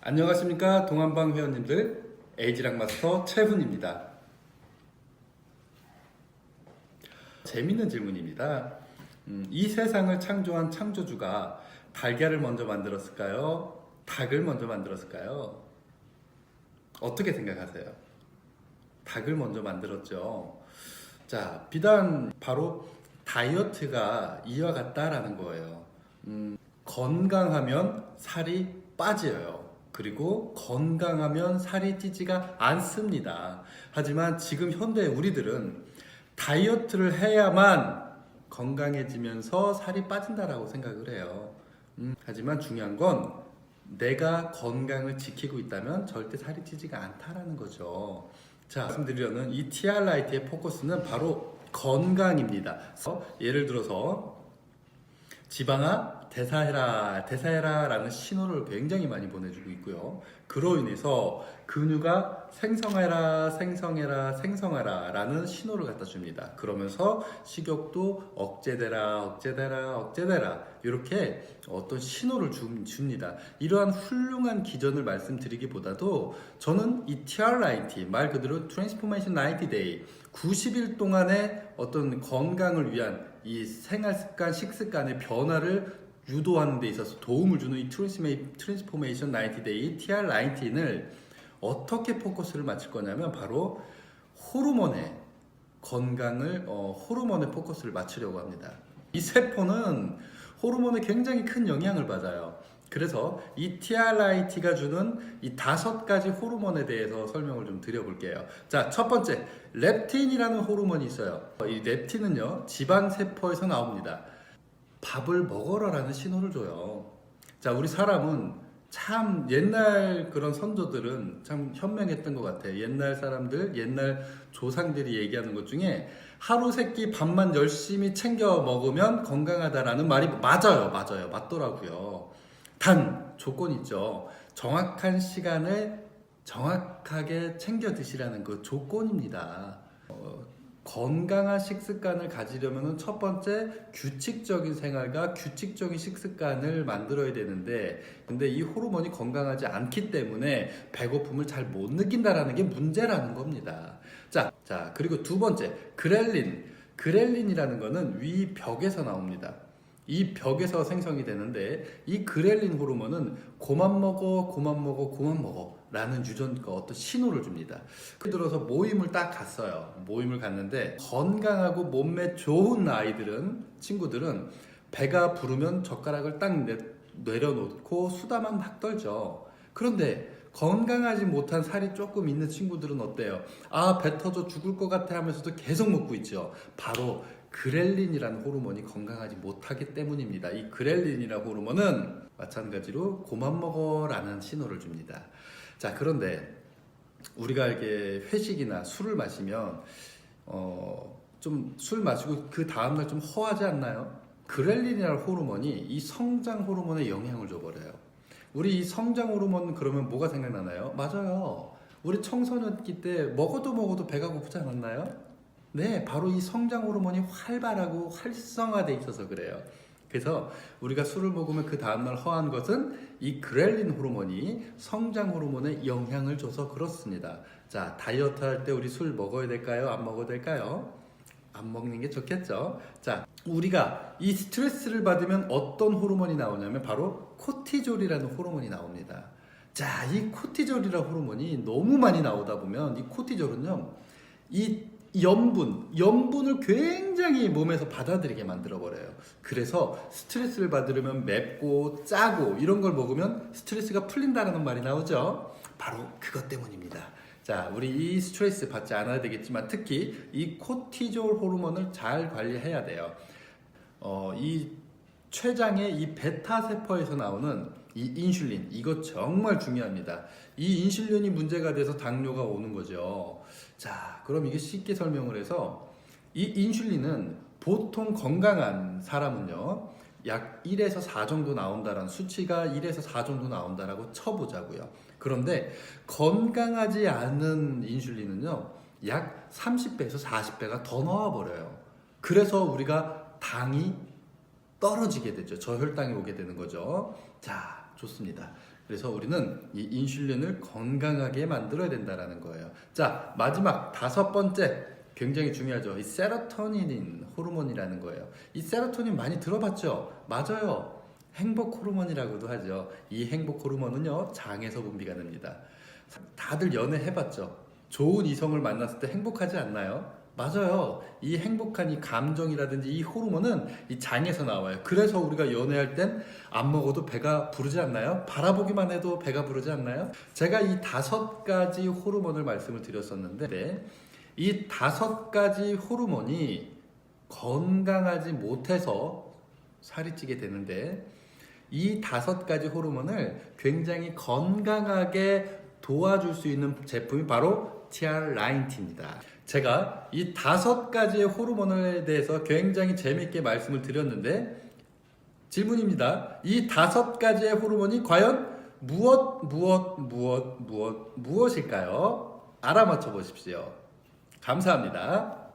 안녕하십니까 동안방 회원님들, 에이지락 마스터 최훈입니다. 재밌는 질문입니다. 이 세상을 창조한 창조주가 달걀을 먼저 만들었을까요? 닭을 먼저 만들었을까요? 어떻게 생각하세요? 닭을 먼저 만들었죠. 자, 비단 바로 다이어트가 이와 같다라는 거예요. 건강하면 살이 빠져요. 그리고 건강하면 살이 찌지가 않습니다. 하지만 지금 현대 우리들은 다이어트를 해야만 건강해지면서 살이 빠진다라고 생각을 해요. 하지만 중요한 건 내가 건강을 지키고 있다면 절대 살이 찌지가 않다라는 거죠. 자, 말씀드리려는 이 TR라이트의 포커스는 바로 건강입니다. 예를 들어서 지방아 대사해라 라는 신호를 굉장히 많이 보내주고 있고요. 그로 인해서 근육아 생성해라 라는 신호를 갖다 줍니다. 그러면서 식욕도 억제되라 이렇게 어떤 신호를 줍니다. 이러한 훌륭한 기전을 말씀드리기보다도 저는 이 TRIT 말 그대로 Transformation 90 Day 90일 동안의 어떤 건강을 위한 이 생활습관, 식습관의 변화를 유도하는 데 있어서 도움을 주는 이 트랜스포메이션 90데이 TR19을 어떻게 포커스를 맞출 거냐면 바로 호르몬의 건강을 호르몬의 포커스를 맞추려고 합니다. 이 세포는 호르몬에 굉장히 큰 영향을 받아요. 그래서 이 TRIT가 주는 이 5가지 호르몬에 대해서 설명을 좀 드려볼게요. 자, 첫 번째, 렙틴이라는 호르몬이 있어요. 이 렙틴은요, 지방세포에서 나옵니다. 밥을 먹어라라는 신호를 줘요. 자, 우리 사람은 참 옛날 그런 선조들은 참 현명했던 것 같아요. 옛날 사람들, 옛날 조상들이 얘기하는 것 중에 하루 세끼 밥만 열심히 챙겨 먹으면 건강하다라는 말이 맞더라고요. 단 조건이 있죠. 정확한 시간을 정확하게 챙겨 드시라는 그 조건입니다. 건강한 식습관을 가지려면 첫 번째 규칙적인 생활과 규칙적인 식습관을 만들어야 되는데, 근데 이 호르몬이 건강하지 않기 때문에 배고픔을 잘 못 느낀다라는 게 문제라는 겁니다. 자, 그리고 두 번째, 그렐린이라는 거는 위 벽에서 나옵니다. 이 벽에서 생성이 되는데, 이 그렐린 호르몬은 고만 먹어 라는 유전과 어떤 신호를 줍니다. 그 들어서 모임을 딱 갔어요. 모임을 갔는데 건강하고 몸매 좋은 친구들은 배가 부르면 젓가락을 딱 내려놓고 수다만 막 떨죠. 그런데 건강하지 못한 살이 조금 있는 친구들은 어때요? 아, 배 터져 죽을 것 같아 하면서도 계속 먹고 있죠. 바로 그렐린이라는 호르몬이 건강하지 못하기 때문입니다. 이 그렐린이라는 호르몬은 마찬가지로 고만 먹어라는 신호를 줍니다. 자, 그런데 우리가 이렇게 회식이나 술을 마시면 좀 술 마시고 그 다음날 좀 허하지 않나요? 그렐린이라는 호르몬이 이 성장 호르몬에 영향을 줘버려요. 우리 이 성장 호르몬 그러면 뭐가 생각나나요? 맞아요. 우리 청소년기 때 먹어도 배가 고프지 않았나요? 네, 바로 이 성장 호르몬이 활발하고 활성화돼 있어서 그래요. 그래서 우리가 술을 먹으면 그 다음날 허한 것은 이 그렐린 호르몬이 성장 호르몬에 영향을 줘서 그렇습니다. 자, 다이어트 할 때 우리 술 먹어야 될까요? 안 먹어야 될까요? 안 먹는 게 좋겠죠. 자, 우리가 이 스트레스를 받으면 어떤 호르몬이 나오냐면 바로 코티졸이라는 호르몬이 나옵니다. 자, 이 코티졸이라는 호르몬이 너무 많이 나오다 보면 이 코티졸은요, 이 염분을 굉장히 몸에서 받아들이게 만들어버려요. 그래서 스트레스를 받으려면 맵고 짜고 이런 걸 먹으면 스트레스가 풀린다는 말이 나오죠. 바로 그것 때문입니다. 자, 우리 이 스트레스 받지 않아야 되겠지만 특히 이 코티졸 호르몬을 잘 관리해야 돼요. 이 췌장의 이 베타 세포에서 나오는 이 인슐린, 이거 정말 중요합니다. 이 인슐린이 문제가 돼서 당뇨가 오는 거죠. 자, 그럼 이게 쉽게 설명을 해서 이 인슐린은 보통 건강한 사람은요, 약 1에서 4 정도 나온다라는 수치가 1에서 4 정도 나온다라고 쳐보자고요. 그런데 건강하지 않은 인슐린은요, 약 30배에서 40배가 더 나와버려요. 그래서 우리가 당이 떨어지게 되죠. 저혈당이 오게 되는 거죠. 자, 좋습니다. 그래서 우리는 이 인슐린을 건강하게 만들어야 된다라는 거예요. 자, 마지막 5번째 굉장히 중요하죠. 이 세로토닌 호르몬이라는 거예요. 이 세로토닌 많이 들어봤죠? 맞아요. 행복 호르몬이라고도 하죠. 이 행복 호르몬은요, 장에서 분비가 됩니다. 다들 연애해봤죠? 좋은 이성을 만났을 때 행복하지 않나요? 맞아요. 이 행복한 이 감정이라든지 이 호르몬은 이 장에서 나와요. 그래서 우리가 연애할 땐 안 먹어도 배가 부르지 않나요? 바라보기만 해도 배가 부르지 않나요? 제가 이 5가지 호르몬을 말씀을 드렸었는데 이 5가지 호르몬이 건강하지 못해서 살이 찌게 되는데 이 5가지 호르몬을 굉장히 건강하게 도와줄 수 있는 제품이 바로 TR90입니다. 제가 이 5가지의 호르몬에 대해서 굉장히 재미있게 말씀을 드렸는데 질문입니다. 이 5가지의 호르몬이 과연 무엇일까요? 알아맞혀 보십시오. 감사합니다.